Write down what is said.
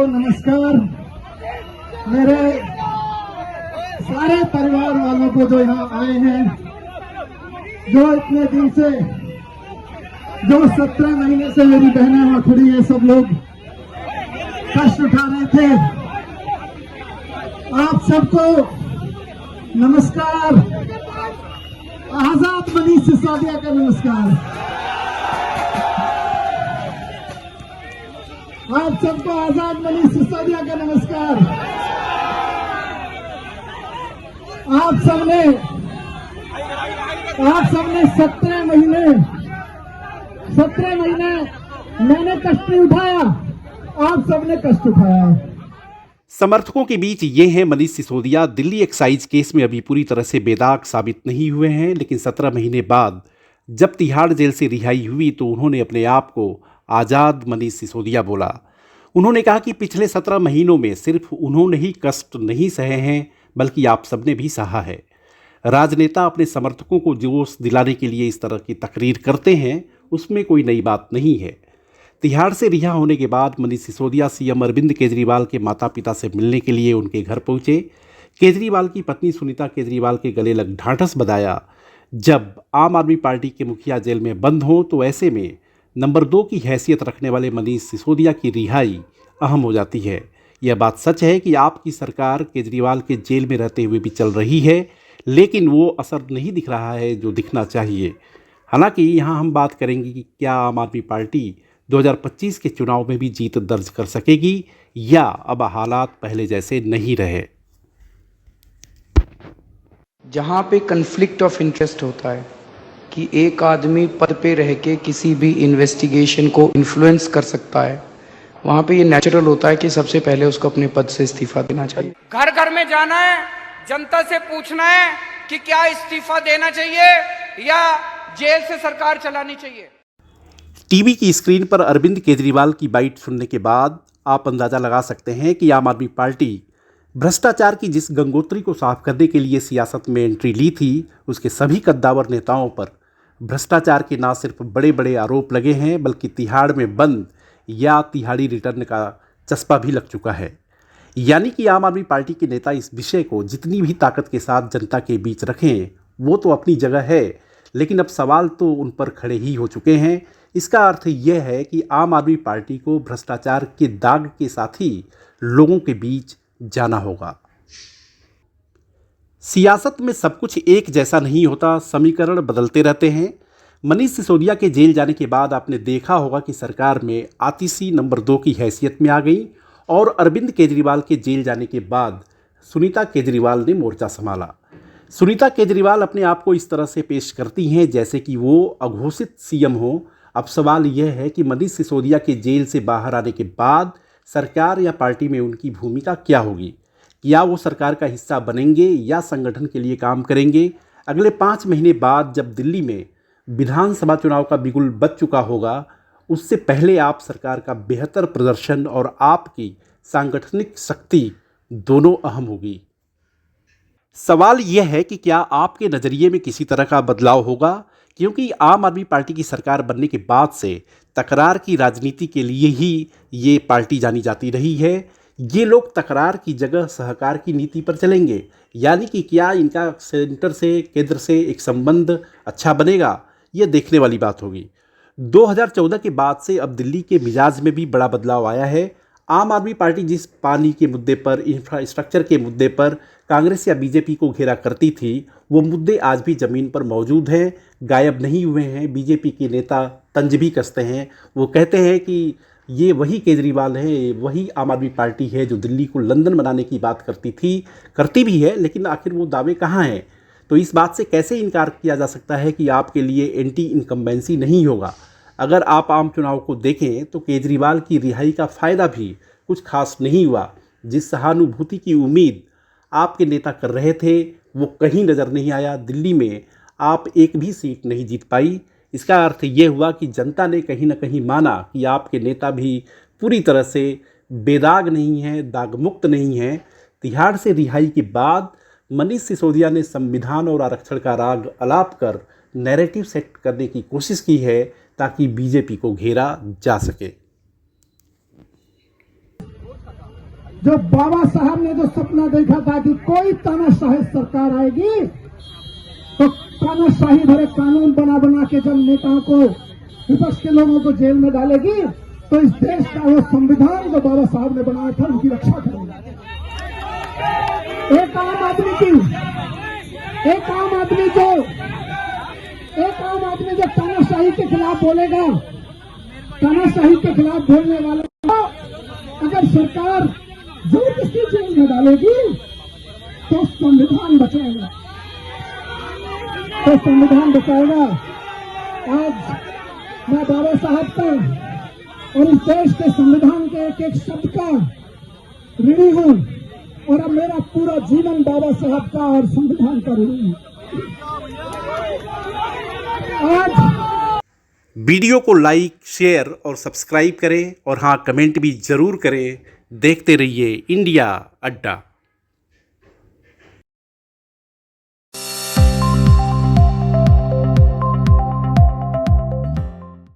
नमस्कार। मेरे सारे परिवार वालों को जो यहाँ आए हैं, जो इतने दिन से, जो 17 महीने से मेरी बहनें वहां खड़ी है, सब लोग कष्ट उठा रहे थे, आप सबको नमस्कार। आजाद मनीष सिसोदिया का नमस्कार। आप सबको आजाद मनीष सिसोदिया का नमस्कार। आप सबने 17 महीने मैंने कष्ट नहीं उठाया, आप सबने कष्ट उठाया। समर्थकों के बीच ये हैं मनीष सिसोदिया। दिल्ली एक्साइज केस में अभी पूरी तरह से बेदाग साबित नहीं हुए हैं, लेकिन 17 महीने बाद जब तिहाड़ जेल से रिहाई हुई तो उन्होंने अपने आप को आज़ाद मनीष सिसोदिया बोला। उन्होंने कहा कि पिछले 17 महीनों में सिर्फ उन्होंने ही कष्ट नहीं सहे हैं, बल्कि आप सबने भी सहा है। राजनेता अपने समर्थकों को जोश दिलाने के लिए इस तरह की तकरीर करते हैं, उसमें कोई नई बात नहीं है। तिहाड़ से रिहा होने के बाद मनीष सिसोदिया सीएम अरविंद केजरीवाल के माता पिता से मिलने के लिए उनके घर पहुंचे। केजरीवाल की पत्नी सुनीता केजरीवाल के गले लग ढांढस बंधाया। जब आम आदमी पार्टी के मुखिया जेल में बंद हों तो ऐसे में नंबर 2 की हैसियत रखने वाले मनीष सिसोदिया की रिहाई अहम हो जाती है। यह बात सच है कि आपकी सरकार केजरीवाल के जेल में रहते हुए भी चल रही है, लेकिन वो असर नहीं दिख रहा है जो दिखना चाहिए। हालांकि यहाँ हम बात करेंगे कि क्या आम आदमी पार्टी 2025 के चुनाव में भी जीत दर्ज कर सकेगी या अब हालात पहले जैसे नहीं रहे। जहाँ पे कन्फ्लिक्ट ऑफ इंटरेस्ट होता है कि एक आदमी पद पे रह के किसी भी इन्वेस्टिगेशन को इन्फ्लुएंस कर सकता है, वहाँ पे ये नेचुरल होता है कि सबसे पहले उसको अपने पद से इस्तीफा देना चाहिए। घर घर में जाना है, जनता से पूछना है कि क्या इस्तीफा देना चाहिए या जेल से सरकार चलानी चाहिए। टीवी की स्क्रीन पर अरविंद केजरीवाल की बाइट सुनने के बाद आप अंदाज़ा लगा सकते हैं कि आम आदमी पार्टी भ्रष्टाचार की जिस गंगोत्री को साफ करने के लिए सियासत में एंट्री ली थी, उसके सभी कद्दावर नेताओं पर भ्रष्टाचार के ना सिर्फ बड़े बड़े आरोप लगे हैं, बल्कि तिहाड़ में बंद या तिहाड़ी रिटर्न का चस्पा भी लग चुका है। यानी कि आम आदमी पार्टी के नेता इस विषय को जितनी भी ताकत के साथ जनता के बीच रखें वो तो अपनी जगह है, लेकिन अब सवाल तो उन पर खड़े ही हो चुके हैं। इसका अर्थ यह है कि आम आदमी पार्टी को भ्रष्टाचार के दाग के साथ ही लोगों के बीच जाना होगा। सियासत में सब कुछ एक जैसा नहीं होता, समीकरण बदलते रहते हैं। मनीष सिसोदिया के जेल जाने के बाद आपने देखा होगा कि सरकार में आतिशी नंबर 2 की हैसियत में आ गई और अरविंद केजरीवाल के जेल जाने के बाद सुनीता केजरीवाल ने मोर्चा संभाला। सुनीता केजरीवाल अपने आप को इस तरह से पेश करती हैं जैसे कि वो अघोषित सीएम हो। अब सवाल यह है कि मनीष सिसोदिया के जेल से बाहर आने के बाद सरकार या पार्टी में उनकी भूमिका क्या होगी? क्या वो सरकार का हिस्सा बनेंगे या संगठन के लिए काम करेंगे? अगले 5 महीने बाद जब दिल्ली में विधानसभा चुनाव का बिगुल बज चुका होगा, उससे पहले आप सरकार का बेहतर प्रदर्शन और आपकी सांगठनिक शक्ति दोनों अहम होगी। सवाल यह है कि क्या आपके नज़रिए में किसी तरह का बदलाव होगा? क्योंकि आम आदमी पार्टी की सरकार बनने के बाद से तकरार की राजनीति के लिए ही ये पार्टी जानी जाती रही है। ये लोग तकरार की जगह सहकार की नीति पर चलेंगे, यानी कि क्या इनका सेंटर से, केंद्र से एक संबंध अच्छा बनेगा, ये देखने वाली बात होगी। 2014 के बाद से अब दिल्ली के मिजाज में भी बड़ा बदलाव आया है। आम आदमी पार्टी जिस पानी के मुद्दे पर, इंफ्रास्ट्रक्चर के मुद्दे पर कांग्रेस या बीजेपी को घेरा करती थी, वो मुद्दे आज भी ज़मीन पर मौजूद हैं, गायब नहीं हुए हैं। बीजेपी के नेता तंज भी कसते हैं, वो कहते हैं कि ये वही केजरीवाल है, वही आम आदमी पार्टी है जो दिल्ली को लंदन बनाने की बात करती थी, करती भी है, लेकिन आखिर वो दावे कहाँ हैं? तो इस बात से कैसे इनकार किया जा सकता है कि आपके लिए एंटी इनकम्बेंसी नहीं होगा? अगर आप आम चुनाव को देखें तो केजरीवाल की रिहाई का फ़ायदा भी कुछ खास नहीं हुआ। जिस सहानुभूति की उम्मीद आपके नेता कर रहे थे वो कहीं नज़र नहीं आया। दिल्ली में आप एक भी सीट नहीं जीत पाई। इसका अर्थ ये हुआ कि जनता ने कहीं ना कहीं माना कि आपके नेता भी पूरी तरह से बेदाग नहीं हैं, दागमुक्त नहीं हैं। तिहाड़ से रिहाई के बाद मनीष सिसोदिया ने संविधान और आरक्षण का राग अलाप कर नैरेटिव सेट करने की कोशिश की है ताकि बीजेपी को घेरा जा सके। जो बाबा साहब ने जो सपना देखा था कि कोई तानाशाही सरकार आएगी तो तानाशाही भरे कानून बना बना के जब नेताओं को, विपक्ष के लोगों को जेल में डालेगी तो इस देश का वो संविधान जो बाबा साहब ने बनाया था उनकी रक्षा करेगा। एक आम आदमी जो तानाशाही के खिलाफ बोलेगा, तानाशाही के खिलाफ बोलने वाले को अगर सरकार जबरदस्ती जेल में डालेगी तो संविधान बचाएगा, आज मैं बाबा साहब का और इस देश के संविधान के एक एक शब्द का ऋणी हूं और अब मेरा पूरा जीवन बाबा साहब का और संविधान का ऋणी है। आज वीडियो को लाइक, शेयर और सब्सक्राइब करें और हाँ, कमेंट भी जरूर करें। देखते रहिए इंडिया अड्डा।